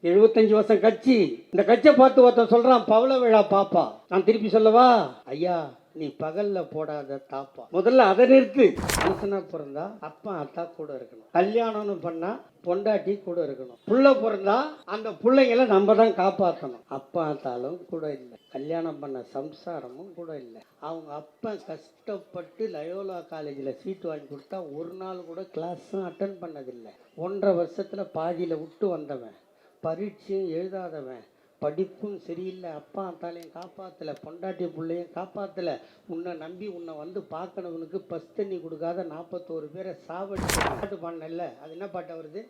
75 வருஷம் கட்சி. இந்த கட்சியை பார்த்து ஒருத்தன் சொல்றான் பவள விழா பாப்பா. நான் திருப்பி சொல்லவா? ஐயா நீ பகல்ல போடாத தாப்பா. முதல்ல அதை நிறுத்து. மனுஷனா பிறந்தா அப்பா அத்தா கூட இருக்கணும். கல்யாணம்னு பண்ணா பொண்டாட்டி கூட இருக்கணும். புள்ள பிறந்தா அந்த பிள்ளைங்களை நம்ம தான் காப்பாற்றணும். அப்பா அத்தாலும் கூட இல்லை. கல்யாணம் பண்ண சம்சாரமும் கூட இல்லை. அவங்க அப்பா கஷ்டப்பட்டு லயோலா காலேஜில் சீட்டு வாங்கி கொடுத்தா ஒரு நாள் கூட கிளாஸும் அட்டன் பண்ணதில்லை. 1.5 வருஷத்தில் பாதியில் விட்டு வந்தவன், பரீட்சையும் எழுதாதவன், படிப்பும் சரியில்லை, அப்பா அத்தாலையும் காப்பாற்றலை, பொண்டாட்டி பிள்ளையும் காப்பாற்றலை, உன்னை நம்பி உன்னை வந்து பார்க்கணவனுக்கு பஸ் தண்ணி கொடுக்காத 41 பேரை சாவடிச்சு பாட்டு பாடினல்ல. அது என்ன பாட்டு வருது?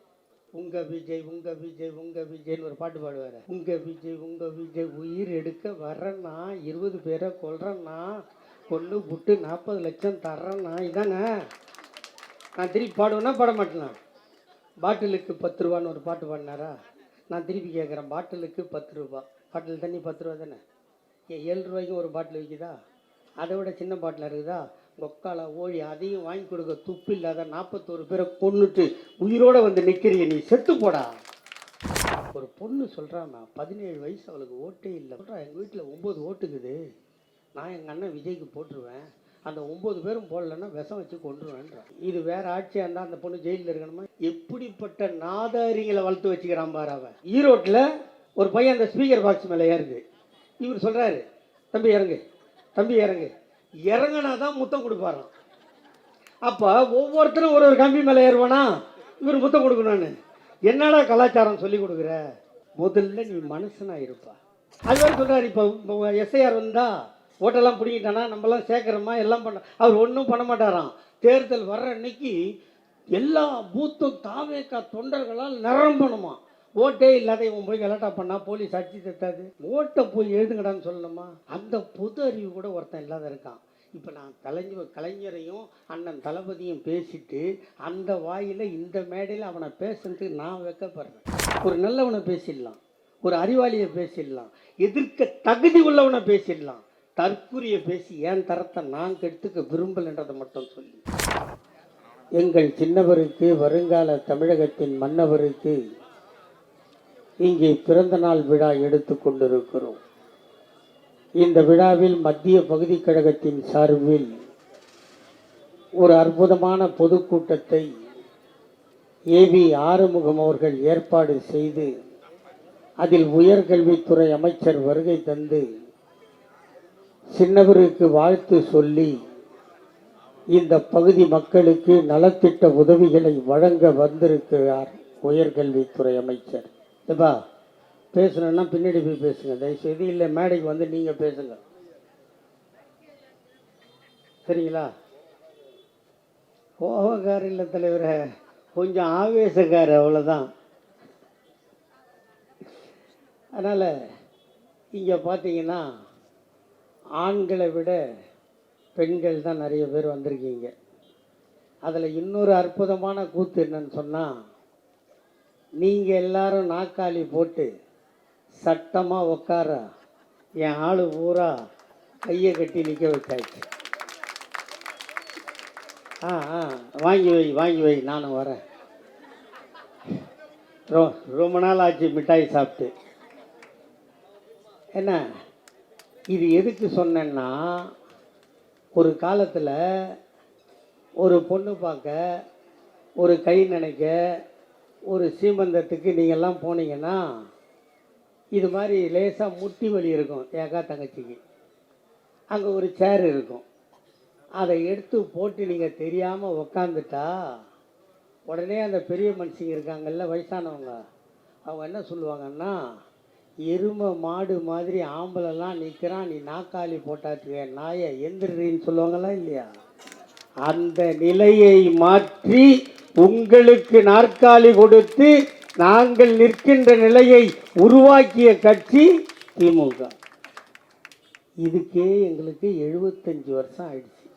உங்க விஜய் உங்க விஜய் உங்க விஜய்னு ஒரு பாட்டு பாடுவார். உங்க விஜய் உயிர் எடுக்க வர்றேன்னா 20 பேரை கொல்றேன்னா கொண்டு புட்டு 40 லட்சம் தர்றேன்னா இதானே. நான் திருப்பி பாடுவேன்னா பாட மாட்டேனா? பாட்டிலுக்கு 10 ரூபான்னு ஒரு பாட்டு பாடினாரா? நான் திருப்பி கேட்குறேன், பாட்டிலுக்கு 10 ரூபா. பாட்டில் தண்ணி 10 ரூபா தானே? 7 ரூபாய்க்கும் ஒரு பாட்டில் விற்கிதா? அதை விட சின்ன பாட்டில் இருக்குதா? மொக்கால ஓழி அதையும் வாங்கி கொடுக்க துப்பு இல்லாத 41 பேரை கொன்னுட்டு உயிரோடு வந்து நிற்கிறீங்க, நீ செத்து போடா. ஒரு பொண்ணு சொல்கிறாம்மா 17 வயசு, அவளுக்கு ஓட்டே இல்லை. சொல்கிறா எங்கள் வீட்டில் 9 ஓட்டுக்குது, நான் எங்கள் அண்ணன் விஜய்க்கு போட்டுருவேன், அந்த 9 பேரும் போடலன்னா விஷம் வச்சு கொண்டுருவேன்றான். இது வேற ஆட்சியாக இருந்தால் அந்த பொண்ணு ஜெயிலில் இருக்கணுமா? எப்படிப்பட்ட நாதாரிங்களை வளர்த்து வச்சுக்கிறான் பாரு அவன். ஈரோட்டில் ஒரு பையன் அந்த ஸ்பீக்கர் பாக்ஸ் மேலே ஏறுது. இவர் சொல்கிறாரு தம்பி இறங்கு, தம்பி இறங்கு. இறங்கினா தான் முத்தம் கொடுப்பாராம். அப்போ ஒவ்வொருத்தரும் ஒரு கம்பி மேலே ஏறுவானா, இவர் முத்தம் கொடுக்கணும்னு. என்னடா கலாச்சாரம் சொல்லி கொடுக்குற? முதல்ல நீ மனுஷனா இருப்பா. அது மாதிரி சொல்கிறார். இப்போ எஸ்ஐஆர் வந்தா ஓட்டெல்லாம் பிடிக்கிட்டானா நம்மளாம் சேர்க்குறோமா எல்லாம் பண்ண. அவர் ஒன்றும் பண்ண மாட்டாராம். தேர்தல் வர்ற அன்னைக்கு எல்லா பூத்தும் தாவேக்கா தொண்டர்களால் நிரம்பணுமா. ஓட்டே இல்லாத இவன் போய் கலாட்டா பண்ணா போலீஸ் அடிச்சு தட்டாது. ஓட்டை போய் எழுதுங்கடான்னு சொல்லணுமா? அந்த பொது அறிவு கூட ஒருத்தன் இல்லாத இருக்கான். இப்போ நான் கலைஞரையும் அண்ணன் தளபதியும் பேசிட்டு அந்த வாயில் இந்த மேடையில் அவனை பேசுறதுக்கு நான் வைக்கப்படுறேன். ஒரு நல்லவனை பேசிடலாம், ஒரு அறிவாளியை பேசிடலாம், எதிர்க்க தகுதி உள்ளவனை பேசிடலாம். தற்குறியை பேசி ஏன் தரத்தை நான் கெடுத்துக்க விரும்பலைன்றதை மட்டும் சொல்லி எங்கள் சின்னவருக்கு, வருங்கால தமிழகத்தின் மன்னவருக்கு இங்கே பிறந்த நாள் விழா எடுத்து கொண்டிருக்கிறோம். இந்த விழாவில் மத்திய பகுதி கழகத்தின் சார்பில் ஒரு அற்புதமான பொதுக்கூட்டத்தை ஏவி ஆறுமுகம் அவர்கள் ஏற்பாடு செய்து அதில் உயர்கல்வித்துறை அமைச்சர் வருகை தந்து சின்னவருக்கு வாழ்த்து சொல்லி இந்த பகுதி மக்களுக்கு நலத்திட்ட உதவிகளை வழங்க வந்திருக்கிறார் உயர்கல்வித்துறை அமைச்சர். எப்பா பேசணுன்னா பின்னாடி போய் பேசுங்க தயவுசெய்து, இல்லை மேடைக்கு வந்து நீங்கள் பேசுங்க, சரிங்களா? கோபக்கார இல்லை தலைவரை, கொஞ்சம் ஆவேசக்கார, அவ்வளோதான். அதனால் இங்கே பார்த்தீங்கன்னா ஆண்களை விட பெண்கள் தான் நிறைய பேர் வந்திருக்கீங்க. அதில் இன்னொரு அற்புதமான கூத்து என்னன்னு சொன்னால், நீங்கள் எல்லாரும் நாற்காலி போட்டு சட்டமாக உட்கார என் ஆள் பூரா கையை கட்டி நிற்க வச்சாச்சு. வாங்கி வை நானும் வரேன். ரொம்ப நாள் ஆச்சு மிட்டாய் சாப்பிட்டு. என்ன இது எதுக்கு சொன்னேன்னா, ஒரு காலத்தில் ஒரு பொண்ணு பார்க்க, ஒரு கை நினைக்க, ஒரு சீமந்தத்துக்கு நீங்கள்லாம் போனீங்கன்னா இது மாதிரி லேசாக முட்டி வலி இருக்கும். ஏக்கா தங்கச்சிக்கு அங்கே ஒரு சேர் இருக்கும். அதை எடுத்து போட்டு நீங்கள் தெரியாமல் உக்காந்துட்டா உடனே அந்த பெரிய மனுஷங்க இருக்காங்கல்ல, வயசானவங்க, அவங்க என்ன சொல்லுவாங்கன்னா, எருமை மாடு மாதிரி ஆம்பளைலாம் நிற்கிறான், நீ நாக்காளி போட்டாச்சுக்க நாயை எந்திரின்னு சொல்லுவாங்களா இல்லையா? அந்த நிலையை மாற்றி உங்களுக்கு நாற்காலி கொடுத்து நாங்கள் நிற்கின்ற நிலையை உருவாக்கிய கட்சி திமுக. இதுக்கே எங்களுக்கு 75 வருஷம் ஆயிடுச்சு.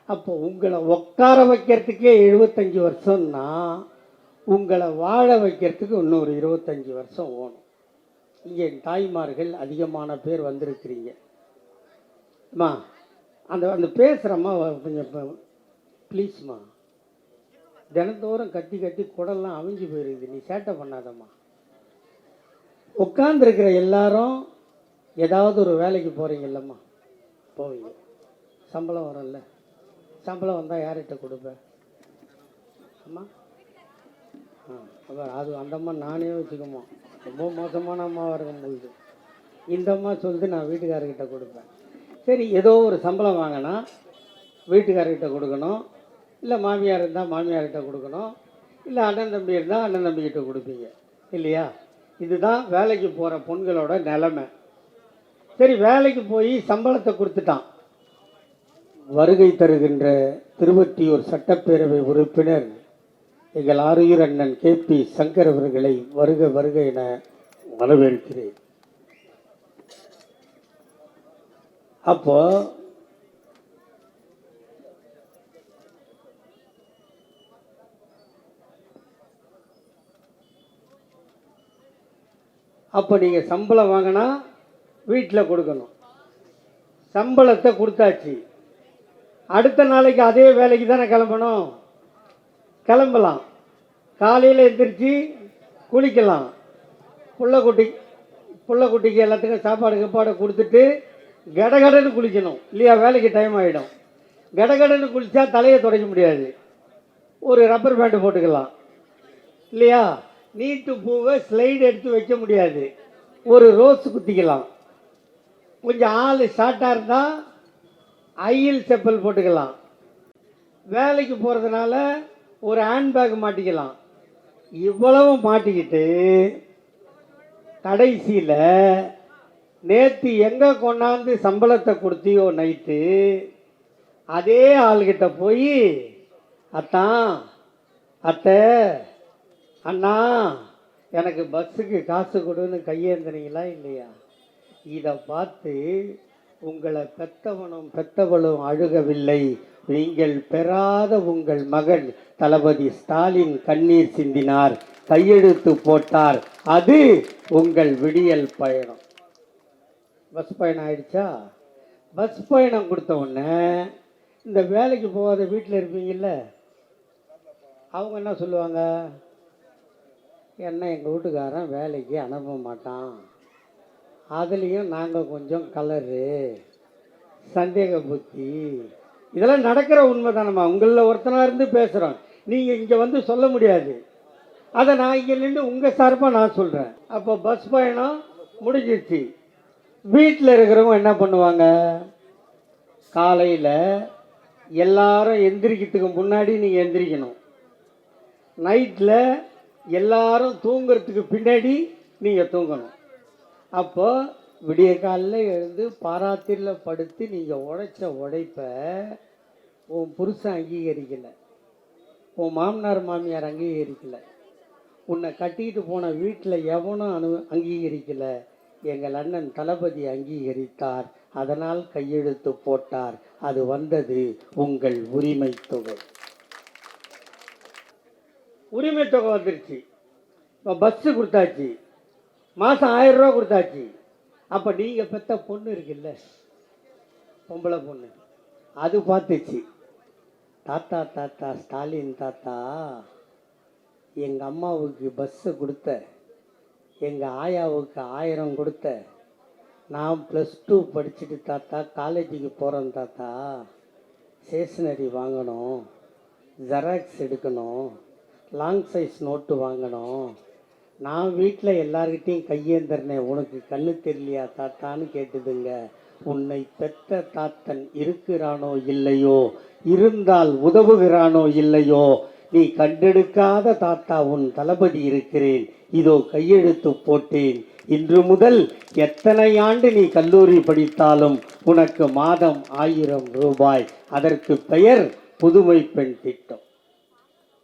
அப்போ உங்களை உட்கார வைக்கிறதுக்கே 75 வருஷம்னா உங்களை வாழ வைக்கிறதுக்கு இன்னொரு 25 வருஷம் ஓணும். இங்கே தாய்மார்கள் அதிகமான பேர் வந்திருக்கிறீங்க. அம்மா அந்த பேசுகிறம்மா கொஞ்சம் ப்ளீஸ்மா, தினந்தோறும் கத்தி கத்தி குடல்லாம் அவிஞ்சு போயிருக்குது, நீ சேட்டை பண்ணாதம்மா. உட்கார்ந்துருக்கிற எல்லாரும் ஏதாவது ஒரு வேலைக்கு போகிறீங்கல்லம்மா, போவீங்க. சம்பளம் வரும்ல, சம்பளம் வந்தால் யார்கிட்ட கொடுப்பேன்? அம்மா அது அந்த அம்மா நானே வச்சுக்கோமா, ரொம்ப மோசமான அம்மாவாக இருக்கும்போது இந்த அம்மா சொல்லிட்டு நான் வீட்டுக்காரர்கிட்ட கொடுப்பேன். சரி, ஏதோ ஒரு சம்பளம் வாங்கினா வீட்டுக்காரர்கிட்ட கொடுக்கணும், இல்லை மாமியார் இருந்தால் மாமியார்கிட்ட கொடுக்கணும், இல்லை அண்ணன் தம்பி இருந்தால் அண்ணன் தம்பிக்கிட்ட கொடுப்பீங்க இல்லையா? இதுதான் வேலைக்கு போகிற பொண்களோட நிலைமை. சரி, வேலைக்கு போய் சம்பளத்தை கொடுத்துட்டான். வருகை தருகின்ற திருவொற்றியூர் சட்டப்பேரவை உறுப்பினர் எங்கள் ஆருயிர் அண்ணன் KP சங்கர் அவர்களை வருக வருக என வரவேற்கிறேன். அப்போ நீங்கள் சம்பளம் வாங்கினா வீட்டில் கொடுக்கணும். சம்பளத்தை கொடுத்தாச்சு, அடுத்த நாளைக்கு அதே வேலைக்கு தானே கிளம்பணும். கிளம்பலாம், காலையில் எந்திரிச்சு குளிக்கலாம், புள்ளக்குட்டிக்கு எல்லாத்துக்கும் சாப்பாடு கொடுத்துட்டு கடகடன்னு குளிக்கணும் இல்லையா? வேலைக்கு டைம் ஆகிடும். கடகடன்னு குளித்தா தலையை துடைக்க முடியாது, ஒரு ரப்பர் பேண்ட் போட்டுக்கலாம் இல்லையா? நீட்டு பூவை ஸ்லைடு எடுத்து வைக்க முடியாது, ஒரு ரோஸ் குத்திக்கலாம். கொஞ்சம் ஆள் ஷார்ட்டாக இருந்தால் ஐயில் செப்பல் போட்டுக்கலாம். வேலைக்கு போகிறதுனால ஒரு ஹேண்ட்பேக் மாட்டிக்கலாம். இவ்வளவு மாட்டிக்கிட்டு கடைசியில் நேற்று எங்கே கொண்டாந்து சம்பளத்தை கொடுத்தியோ நைட்டு, அதே ஆள்கிட்ட போய் அத்தை அண்ணா எனக்கு பஸ்ஸுக்கு காசு கொடுன்னு கையேந்தினீங்களா இல்லையா? இதை பார்த்து உங்களை பெத்தவளும் அழுகவில்லை, நீங்கள் பெறாத உங்கள் மகன் தளபதி ஸ்டாலின் கண்ணீர் சிந்தினார், கையெழுத்து போட்டார். அது உங்கள் விடியல் பயணம். பஸ் பயணம் ஆயிடுச்சா? பஸ் பயணம் கொடுத்த உடனே இந்த வேலைக்கு போகாத வீட்டில் இருப்பீங்கள்ல, அவங்க என்ன சொல்லுவாங்க? என்ன எங்கள் வீட்டுக்காரன் வேலைக்கு அனுப்ப மாட்டான், அதுலேயும் நாங்கள் கொஞ்சம் கலரு, சந்தேக புத்தி. இதெல்லாம் நடக்கிற உண்மை தானம்மா. உங்களில் ஒருத்தனாக இருந்து பேசுகிறோம், நீங்கள் இங்கே வந்து சொல்ல முடியாது. அதை நான் இங்கே நின்று உங்கள் சார்பாக நான் சொல்கிறேன். அப்போ பஸ் பயணம் முடிஞ்சிருச்சு. வீட்டில் இருக்கிறவங்க என்ன பண்ணுவாங்க? காலையில் எல்லாரும் எந்திரிக்கிறதுக்கு முன்னாடி நீங்கள் எந்திரிக்கணும், நைட்டில் எல்லாரும் தூங்குறதுக்கு பின்னாடி நீங்கள் தூங்கணும். அப்போ விடிய காலில் எழுந்து பாராத்திரில் படுத்து நீங்கள் உழைச்ச உழைப்பை உன் புருஷன் அங்கீகரிக்கலை, உன் மாமனார் மாமியார் அங்கீகரிக்கலை, உன்னை கட்டிக்கிட்டு போன வீட்டில் எவனும் அங்கீகரிக்கலை. எங்கள் அண்ணன் தளபதி அங்கீகரித்தார், அதனால் கையெழுத்து போட்டார். அது வந்தது உங்கள் உரிமை தொகை. உரிமை தொகை வந்துருச்சு. இப்போ பஸ்ஸு கொடுத்தாச்சு, மாதம் 1000 ரூபா கொடுத்தாச்சு. அப்போ நீங்கள் பெற்ற பொண்ணு இருக்குல்ல, பொம்பளை பொண்ணு, அது பார்த்துச்சு, தாத்தா ஸ்டாலின் தாத்தா, எங்கள் அம்மாவுக்கு பஸ்ஸு கொடுத்த, எங்கள் ஆயாவுக்கு 1000 கொடுத்த, நான் +2 படிச்சுட்டு தாத்தா காலேஜுக்கு போகிறேன் தாத்தா, ஸ்டேஷ்னரி வாங்கணும், ஜெராக்ஸ் எடுக்கணும், லாங் சைஸ் நோட்டு வாங்கணும், நான் வீட்டில் எல்லார்கிட்டையும் கையேந்திரனே, உனக்கு கண்ணு தெரியலையா தாத்தான்னு கேட்டுதுங்க. உன்னை பெற்ற தாத்தன் இருக்கிறானோ இல்லையோ, இருந்தால் உதவுகிறானோ இல்லையோ, நீ கண்டெடுக்காத தாத்தா உன் தளபதி இருக்கிறேன், இதோ கையெழுத்து போட்டேன். இன்று முதல் எத்தனை ஆண்டு நீ கல்லூரி படித்தாலும் உனக்கு மாதம் 1000 ரூபாய். அதற்கு பெயர் புதுமை பெண் திட்டம்.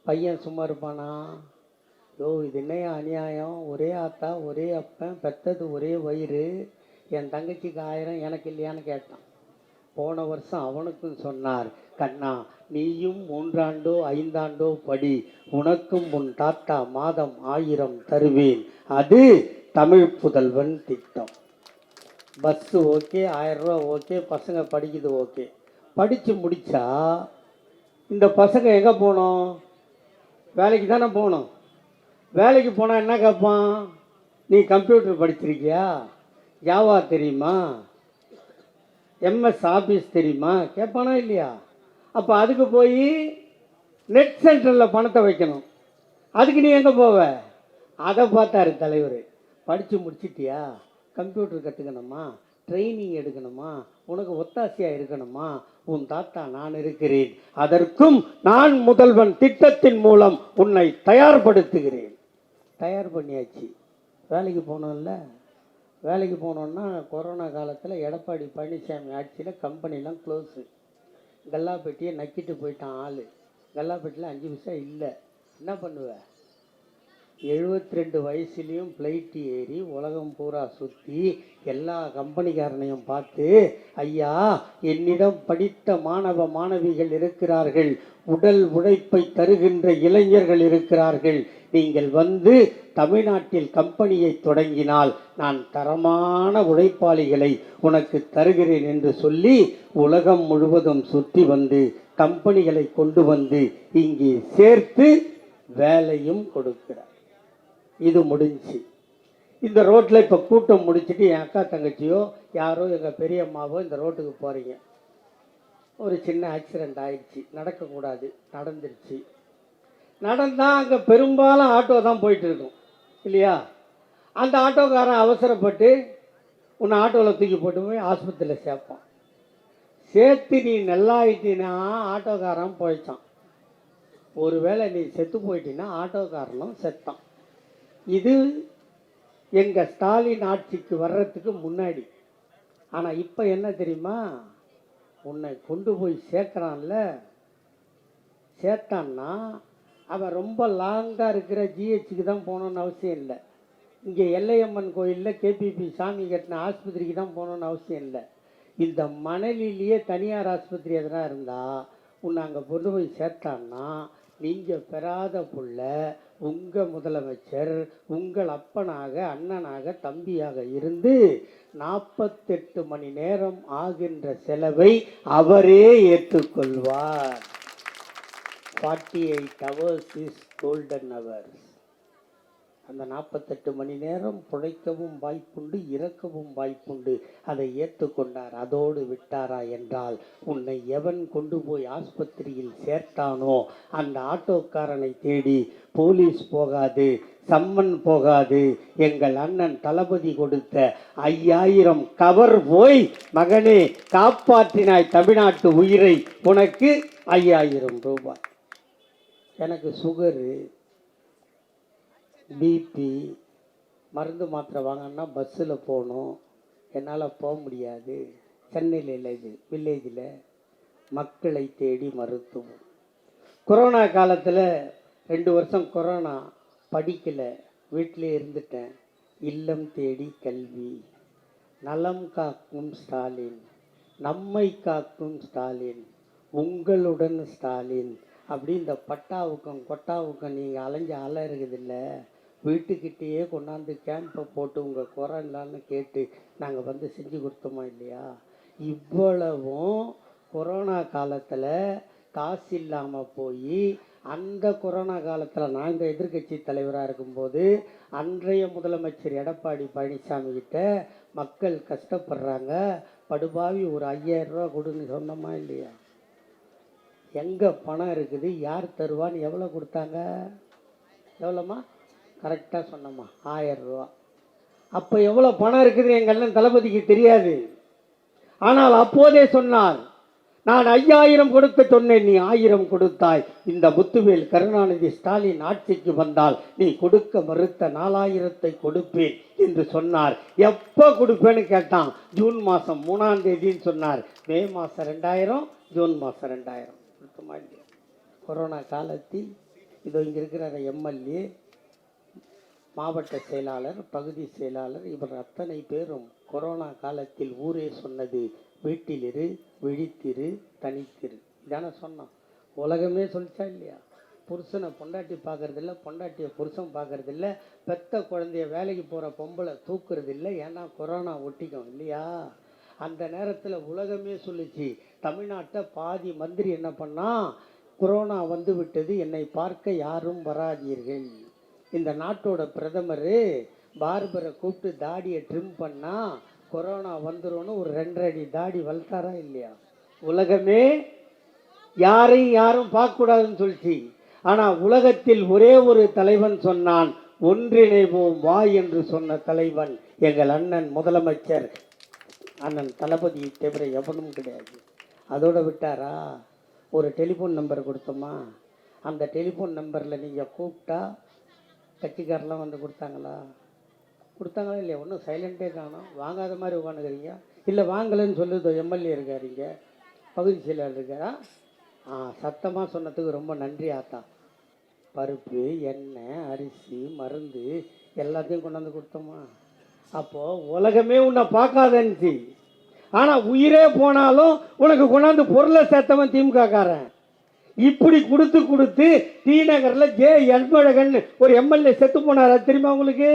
பையன் சும்மா இருப்பானா? இது என்னையா அநியாயம், ஒரே ஆத்தா ஒரே அப்பன், பெற்றது ஒரே வயிறு, என் தங்கச்சிக்கு 1000 எனக்கு இல்லையான்னு கேட்டான். போன வருஷம் அவனுக்கும் சொன்னார், கண்ணா நீயும் 3 ஆண்டோ 5 ஆண்டோ படி, உனக்கும் உன் தாத்தா மாதம் 1000 தருவேன். அது தமிழ் புதல்வன் திட்டம். பஸ்ஸு ஓகே, 1000 ரூபா ஓகே, பசங்க படிக்குது ஓகே. படித்து முடித்தா இந்த பசங்க எங்கே போகணும்? வேலைக்கு தானே போகணும். வேலைக்கு போனால் என்ன கேட்பான்? நீ கம்ப்யூட்டர் படிச்சிருக்கியா, ஜாவா தெரியுமா, எம்எஸ் ஆஃபீஸ் தெரியுமா கேட்பானா இல்லையா? அப்போ அதுக்கு போய் நெட் சென்டரில் பணத்தை வைக்கணும். அதுக்கு நீ எங்கே போவ? அதை பார்த்தாரு தலைவர். படித்து முடிச்சிட்டியா, கம்ப்யூட்டர் கற்றுக்கணுமா, ட்ரைனிங் எடுக்கணுமா, உனக்கு ஒத்தாசையாக இருக்கணுமா, உன் தாத்தா நான் இருக்கிறேன், அதற்கும் நான் முதல்வன் திட்டத்தின் மூலம் உன்னை தயார்படுத்துகிறேன். தயார் பண்ணியாச்சு. வேலைக்கு போனோம்ல. வேலைக்கு போனோன்னா கொரோனா காலத்தில் எடப்பாடி பழனிசாமி ஆட்சியில் கம்பெனிலாம் க்ளோஸு. கல்லாப்பெட்டியை நக்கிட்டு போயிட்டான் ஆள். கல்லாப்பெட்டியில் 5 பைசா இல்லை. என்ன பண்ணுவேன்? 72 வயசுலேயும் ஃப்ளைட்டு ஏறி உலகம் பூரா சுற்றி எல்லா கம்பெனிக்காரனையும் பார்த்து, ஐயா என்னிடம் படித்த மாணவ மாணவிகள் இருக்கிறார்கள், உடல் உழைப்பை தருகின்ற இளைஞர்கள் இருக்கிறார்கள், நீங்கள் வந்து தமிழ்நாட்டில் கம்பெனியை தொடங்கினால் நான் தரமான உழைப்பாளிகளை உனக்கு தருகிறேன் என்று சொல்லி உலகம் முழுவதும் சுற்றி வந்து கம்பெனிகளை கொண்டு வந்து இங்கே சேர்த்து வேலையும் கொடுக்கிறார். இது முடிஞ்சு. இந்த ரோட்டில் இப்போ கூட்டம் முடிச்சுட்டு என் அக்கா தங்கச்சியோ யாரோ எங்கள் பெரியம்மாவோ இந்த ரோட்டுக்கு போகிறீங்க. ஒரு சின்ன ஆக்சிடெண்ட் ஆயிடுச்சு, நடக்கக்கூடாது, நடந்துருச்சு. நடந்தால் அங்கே பெரும்பாலும் ஆட்டோ தான் போயிட்டு இருக்கும் இல்லையா? அந்த ஆட்டோக்காரன் அவசரப்பட்டு உன்னை ஆட்டோவில் தூக்கி போட்டு போய் ஆஸ்பத்திரியில் சேர்ப்பான். சேர்த்து நீ நல்லாயிட்டினா ஆட்டோக்காரன் போயிட்டான். ஒருவேளை நீ செத்து போயிட்டின்னா ஆட்டோக்காரனும் செத்தான். இது எங்கள் ஸ்டாலின் ஆட்சிக்கு வர்றதுக்கு முன்னாடி. ஆனால் இப்போ என்ன தெரியுமா? உன்னை கொண்டு போய் சேர்க்குறான்ல, சேர்த்தான்னா அவன் ரொம்ப லாங்காக இருக்கிற ஜிஹெச்சுக்கு தான் போகணுன்னு அவசியம் இல்லை. இங்கே எல்லையம்மன் கோயிலில் கேபிபி சாமி கட்டின ஆஸ்பத்திரிக்கு தான் போகணுன்னு அவசியம் இல்லை. இந்த மணலிலேயே தனியார் ஆஸ்பத்திரி எதனா இருந்தால் உன்னை அங்கே கொண்டு போய் சேர்த்தான்னா நீங்கள் பெறாத புள்ள உங்கள் முதலமைச்சர் உங்கள் அப்பனாக அண்ணனாக தம்பியாக இருந்து 48 மணி நேரம் ஆகின்ற செலவை அவரே ஏற்றுக்கொள்வார். 48 hours இஸ் கோல்டன் ஹவர்ஸ். அந்த 48 மணி நேரம் பிழைக்கவும் வாய்ப்புண்டு, இறக்கவும் வாய்ப்புண்டு. அதை ஏற்றுக்கொண்டார். அதோடு விட்டாரா என்றால், உன்னை எவன் கொண்டு போய் ஆஸ்பத்திரியில் சேர்த்தானோ அந்த ஆட்டோக்காரனை தேடி போலீஸ் போகாது, சம்மன் போகாது. எங்கள் அண்ணன் தளபதி கொடுத்த 5000 கவர் போய், மகனே காப்பாற்றினாய் தமிழ்நாட்டு உயிரை, உனக்கு 5000 ரூபாய். எனக்கு சுகரு, பிபி, மருந்து மாத்திரை வாங்கினா பஸ்ஸில் போகணும், என்னால் போக முடியாது. சென்னையில் இல்லை, இது வில்லேஜில் மக்களை தேடி மருத்துவம். கொரோனா காலத்தில் 2 வருஷம் கொரோனா, படிக்கலை, வீட்டிலே இருந்துட்டேன். இல்லம் தேடி கல்வி, நலம் காக்கும் ஸ்டாலின், நம்மை காக்கும் ஸ்டாலின், உங்களுடன் ஸ்டாலின். அப்படி இந்த பட்டாவுக்கும் கொட்டாவுக்கும் நீங்கள் அலை இருக்குதில்ல, வீட்டுக்கிட்டேயே கொண்டாந்து கேம்பை போட்டு உங்கள் கொரோனான்னு கேட்டு நாங்கள் வந்து செஞ்சு கொடுத்தோமா இல்லையா? இவ்வளவும் கொரோனா காலத்தில் காசு இல்லாமல் போய், அந்த கொரோனா காலத்தில் நாங்கள் எதிர்கட்சி தலைவராக இருக்கும்போது அன்றைய முதலமைச்சர் எடப்பாடி பழனிசாமி கிட்ட மக்கள் கஷ்டப்படுறாங்க, படுபாவி ஒரு 5000 ரூபா கொடுன்னு சொன்னோமா இல்லையா? எங்கே பணம் இருக்குது, யார் தருவான்னு எவ்வளோ கொடுத்தாங்க? எவ்வளோம்மா? கரெக்டாக சொன்னம்மா, 1000 ரூபா. அப்போ எவ்வளோ பணம் இருக்குது எங்கள் அண்ணன் தளபதிக்கு தெரியாது. ஆனால் அப்போதே சொன்னார், நான் 5000 கொடுக்க சொன்னேன், நீ 1000 கொடுத்தாய். இந்த முத்துவேல் கருணாநிதி ஸ்டாலின் ஆட்சிக்கு வந்தால் நீ கொடுக்க மறுத்த 4000 கொடுப்பேன் என்று சொன்னார். எப்போ கொடுப்பேன்னு கேட்டான். ஜூன் மாதம் 3ஆம் தேதின்னு சொன்னார். மே மாதம் 2000, ஜூன் மாதம் 2000 கொடுத்தமா இல்லையா? கொரோனா காலத்தில் இதோ இங்கே இருக்கிற எம்எல்ஏ, மாவட்ட செயலாளர், பகுதி செயலாளர், இவர் அத்தனை பேரும் கொரோனா காலத்தில் ஊரே சொன்னது, வீட்டிலிரு, விழித்திரு, தனித்திரு. இதான சொன்னான். உலகமே சொல்லிச்சா இல்லையா? புருஷனை பொண்டாட்டி பார்க்கறதில்ல, பொண்டாட்டியை புருஷன் பார்க்கறதில்ல, பெத்த குழந்தைய வேலைக்கு போகிற பொம்பளை தூக்குறதில்லை, ஏன்னா கொரோனா ஒட்டிக்கும் இல்லையா? அந்த நேரத்தில் உலகமே சொல்லிச்சு. தமிழ்நாட்டை பாதி மந்திரி என்ன பண்ணா, கொரோனா வந்து விட்டது, என்னை பார்க்க யாரும் வராதீர்கள். இந்த நாட்டோட பிரதமர் பார்பரை கூப்பிட்டு தாடியை ட்ரிம் பண்ணா கொரோனா வந்துரும்னு ஒரு 2 அடி தாடி வளர்த்தாரா இல்லையா? உலகமே யாரையும் யாரும் பார்க்கக்கூடாதுன்னு சொல்லிச்சு. ஆனால் உலகத்தில் ஒரே ஒரு தலைவன் சொன்னான், ஒன்றிணைவோம் வா என்று சொன்ன தலைவன் எங்கள் அண்ணன் முதலமைச்சர் அண்ணன் தளபதியை தவிர எவனும் கிடையாது. அதோடு விட்டாரா? ஒரு டெலிஃபோன் நம்பர் கொடுத்தோமா, அந்த டெலிஃபோன் நம்பரில் நீங்கள் கூப்பிட்டா கட்சிக்காரெலாம் வந்து கொடுத்தாங்களா இல்லையா? ஒன்றும் சைலண்ட்டே காணும். வாங்காத மாதிரி உட்காந்துக்கிறீங்க. இல்லை வாங்கலைன்னு சொல்லுதோ எம்எல்ஏ இருக்காருங்க, பகுதி செயலாளர் இருக்காரா? சத்தமாக சொன்னதுக்கு ரொம்ப நன்றி ஆத்தா. பருப்பு, எண்ணெய், அரிசி, மருந்து எல்லாத்தையும் கொண்டாந்து கொடுத்தோமா? அப்போது உலகமே உன்னை பார்க்காதன்னுச்சு. ஆனால் உயிரே போனாலும் உனக்கு கொண்டாந்து பொருளை சேர்த்தவன் திமுககாரன். இப்படி கொடுத்து கொடுத்து டிநகரில் ஜே அன்பழகன் ஒரு எம்எல்ஏ செத்து போனாரா தெரியுமா உங்களுக்கு?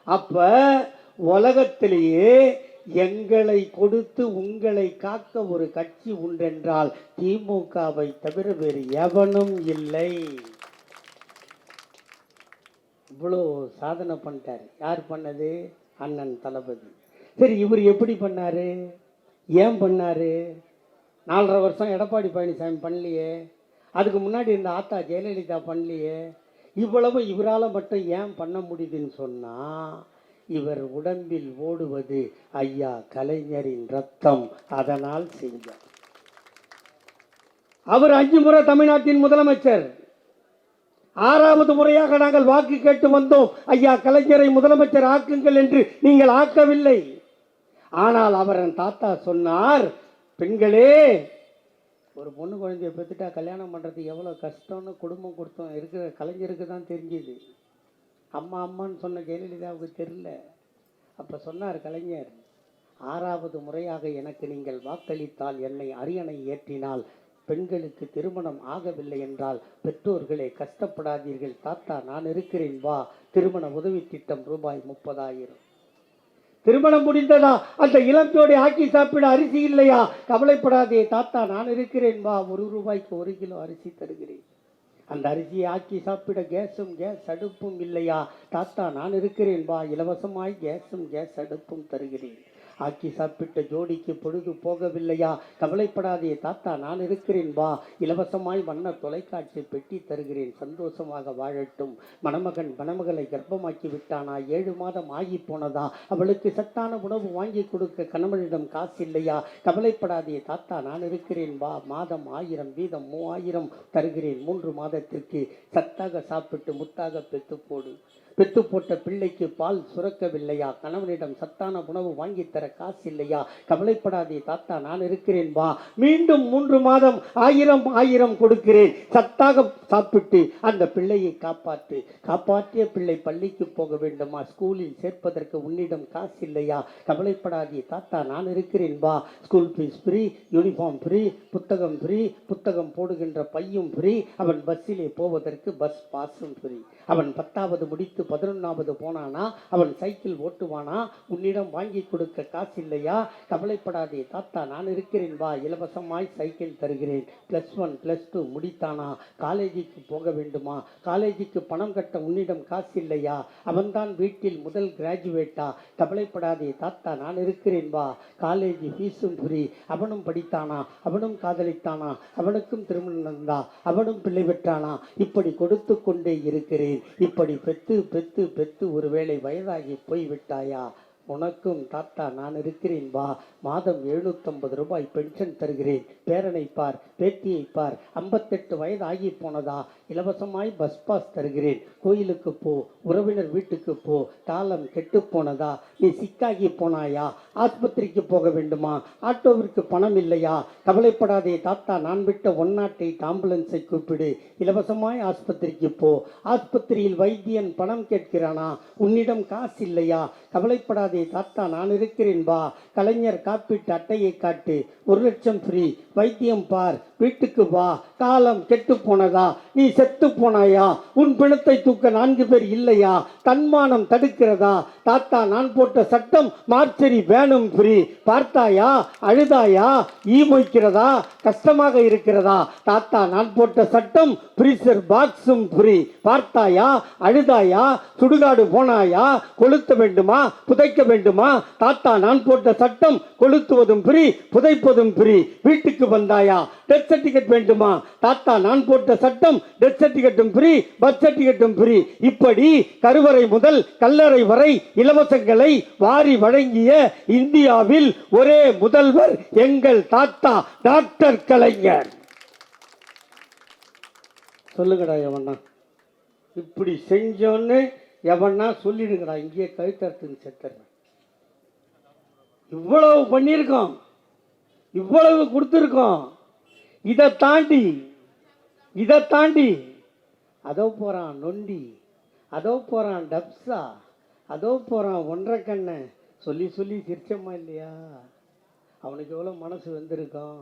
அப்போ உலகத்திலேயே எங்களை கொடுத்து உங்களை காக்க ஒரு கட்சி உண்டென்றால் திமுகவை தவிர வேறு எவனும் இல்லை. இவ்வளோ சாதனை பண்ணிட்டார். யார் பண்ணது? அண்ணன் தளபதி. சரி, இவர் எப்படி பண்ணாரு? ஏன் பண்ணாரு? 4.5 வருஷம் எடப்பாடி பழனிசாமி பண்ணலையே, அதுக்கு முன்னாடி இருந்த ஆத்தா ஜெயலலிதா பண்ணலையே. இவ்வளவு இவரால் மட்டும் ஏன் பண்ண முடியுதுன்னு சொன்னால், இவர் உடம்பில் ஓடுவது ஐயா கலைஞரின் ரத்தம். அதனால் செஞ்சார். அவர் 5 முறை தமிழ்நாட்டின் முதலமைச்சர். 6வது முறையாக நாங்கள் வாக்கு கேட்டு வந்தோம், ஐயா கலைஞரை முதலமைச்சர் ஆக்குங்கள் என்று. நீங்கள் ஆக்கவில்லை. ஆனால் அவரின் தாத்தா சொன்னார், பெண்களே, ஒரு பொண்ணு குழந்தைய பெற்றுட்டா கல்யாணம் பண்ணுறது எவ்வளோ கஷ்டம்னு குடும்பம் கொடுத்தோம் இருக்கிற கலைஞருக்கு தான் தெரிஞ்சுது. அம்மா அம்மான்னு சொன்ன ஜெயலலிதாவுக்கு தெரியல. அப்போ சொன்னார் கலைஞர், 6வது முறையாக எனக்கு நீங்கள் வாக்களித்தால், என்னை அரியணை ஏற்றினால், பெண்களுக்கு திருமணம் ஆகவில்லை என்றால் பெற்றோர்களே கஷ்டப்படாதீர்கள், தாத்தா நான் இருக்கிறேன் வா, திருமண உதவி திட்டம் ரூபாய் 30,000. திருமணம் முடிந்ததா? அந்த இளம்பெயோடு ஆக்கி சாப்பிட அரிசி இல்லையா? கவலைப்படாதே தாத்தா நான் இருக்கிறேன் வா, 1 ரூபாய்க்கு 1 கிலோ அரிசி தருகிறேன். அந்த அரிசியை ஆக்கி சாப்பிட கேஸ் அடுப்பும் இல்லையா? தாத்தா நான் இருக்கிறேன் வா, இலவசமாய் கேஸ் அடுப்பும் தருகிறேன். ஆக்கி சாப்பிட்ட ஜோடிக்கு பொழுது போகவில்லையா? கவலைப்படாதே தாத்தா நான் இருக்கிறேன் வா, இலவசமாய் வண்ண தொலைக்காட்சி பெட்டி தருகிறேன், சந்தோஷமாக வாழட்டும். மணமகன் மணமகளை கர்ப்பமாக்கி விட்டானா? 7 மாதம் ஆகி போனதா? அவளுக்கு சத்தான உணவு வாங்கி கொடுக்க கணவனிடம் காசு இல்லையா? கவலைப்படாதே தாத்தா நான் இருக்கிறேன் வா, மாதம் 1000 வீதம் 3000 தருகிறேன், 3 மாதத்திற்கு சத்தாக சாப்பிட்டு முத்தாக பெத்து போடு. பெத்து போட்ட பிள்ளைக்கு பால் சுரக்கவில்லையா? கணவனிடம் சத்தான உணவு வாங்கி தர காசு இல்லையா? கவலைப்படாதே தாத்தா நான் இருக்கிறேன் வா, மீண்டும் 3 மாதம் 1000 கொடுக்கிறேன், சத்தாக சாப்பிட்டு அந்த பிள்ளையை காப்பாற்று. காப்பாற்றிய பிள்ளை பள்ளிக்கு போக வேண்டுமா? ஸ்கூலில் சேர்ப்பதற்கு உன்னிடம் காசு இல்லையா? கவலைப்படாதே தாத்தா நான் இருக்கிறேன் வா, school fees free, uniform free, புத்தகம் ஃப்ரீ, புத்தகம் போடுகின்ற பையும் ஃப்ரீ, அவன் பஸ்ஸிலே போவதற்கு பஸ் பாஸும் ஃப்ரீ. அவன் 10வது முடித்து 11வது போனானா? அவன் சைக்கிள் ஓட்டுவானா? உன்னிடம் வாங்கி கொடுக்க காசு இல்லையா? கவலைப்படாதே தாத்தா நான் இருக்கிறேன் வா, இலவசமாய் சைக்கிள் தருகிறேன். +1 +2 முடித்தானா? காலேஜுக்கு போக வேண்டுமா? காலேஜுக்கு பணம் கட்ட உன்னிடம் காசு இல்லையா? அவன்தான் வீட்டில் முதல் கிராஜுவேட்டா? கவலைப்படாதே தாத்தா நான் இருக்கிறேன் வா, காலேஜ் ஃபீஸும் ஃப்ரீ. அவனும் படித்தானா? அவனும் காதலித்தானா? அவனுக்கும் திருமணம் நடந்தா? அவனும் பிள்ளை பெற்றானா? இப்படி கொடுத்து கொண்டே இருக்கிறேன். இப்படி பெத்து பெத்து பெத்து ஒருவேளை வயதாகி போய்விட்டாயா? உனக்கும் தாத்தா நான் இருக்கிறேன் வா, மாதம் 750 ரூபாய் பென்ஷன் தருகிறேன். பேரனை பார், பேத்தியை பார், 58 வயது ஆகி போனதா? இலவசமாய் பஸ் பாஸ் தருகிறேன். கோயிலுக்கு போ, உறவினர் வீட்டுக்கு போ. தாளம் கெட்டு போனதா? நீ சிக்காகி போனாயா? ஆஸ்பத்திரிக்கு போக வேண்டுமா? ஆட்டோவிற்கு பணம் இல்லையா? கவலைப்படாதே தாத்தா நான் விட்ட 108 ஆம்புலன்ஸை கூப்பிடு. இலவசமாய் ஆஸ்பத்திரிக்கு போ. ஆஸ்பத்திரியில் வைத்தியன் பணம் கேட்கிறானா? உன்னிடம் காசு இல்லையா? கவலைப்படாதே அழாதே தாத்தா நான் இருக்கிறேன் வா, கலைஞர் காப்பீட்டு அட்டையை காட்டு, 1,00,000 ஃப்ரீ, வைத்தியம் பார், வீட்டுக்கு வா, காலம் கெட்டு போனதா, நீ செத்து போனாயா, உன் பிணத்தை தூக்க 4 பேர் இல்லையா, தன்மானம் தடுக்கிறதா, தாத்தா நான் போட்ட சட்டம் மார்ச்சரி வேணும் ஃப்ரீ, பார்த்தாயா அழுதாயா, ஈ மொய்க்கிறதா, கஷ்டமாக இருக்கிறதா, தாத்தா நான் போட்ட சட்டம் ஃப்ரீசர் பாக்ஸும் ஃப்ரீ, பார்த்தாயா அழுதாயா, சுடுகாடு போனாயா, கொளுத்த வேண்டுமா புதைக்க வேண்டுமா, தாத்தா நான் போட்ட சட்டம் கொளுத்துவதும் ஃப்ரீ புதைப்பதும் ஃப்ரீ, வீட்டுக்கு வந்தாயா டெத் சர்டிபிகேட் வேண்டுமா, தாத்தா நான் போட்ட சட்டம் டெத் சர்டிபிகேட்டும் ஃப்ரீ பர்த் சர்டிபிகேட்டும் ஃப்ரீ, இப்படி கருவறை முதல் கல்லறை வரை இலவசங்களை வாரி வழங்கிய இந்தியாவில் ஒரே முதல்வர் எங்கள் தாத்தா டாக்டர் கலைஞர். சொல்லுங்கடா எவனா இப்படி செஞ்சோன்னு, எவனா சொல்லிடுங்கடா, இங்கேயே கழுத்தறுத்துன்னு செத்துறேன். இவ்வளவு பண்ணியிருக்கோம், இவ்வளவு கொடுத்துருக்கோம். இதை தாண்டி அதோ போறான் நொண்டி, அதோ போறான் டப்ஸா, அதோ போறான் 1.5 கண்ணை சொல்லி சொல்லி சிரிச்சம்மா இல்லையா? அவனுக்கு எவ்வளோ மனசு வந்திருக்கும்.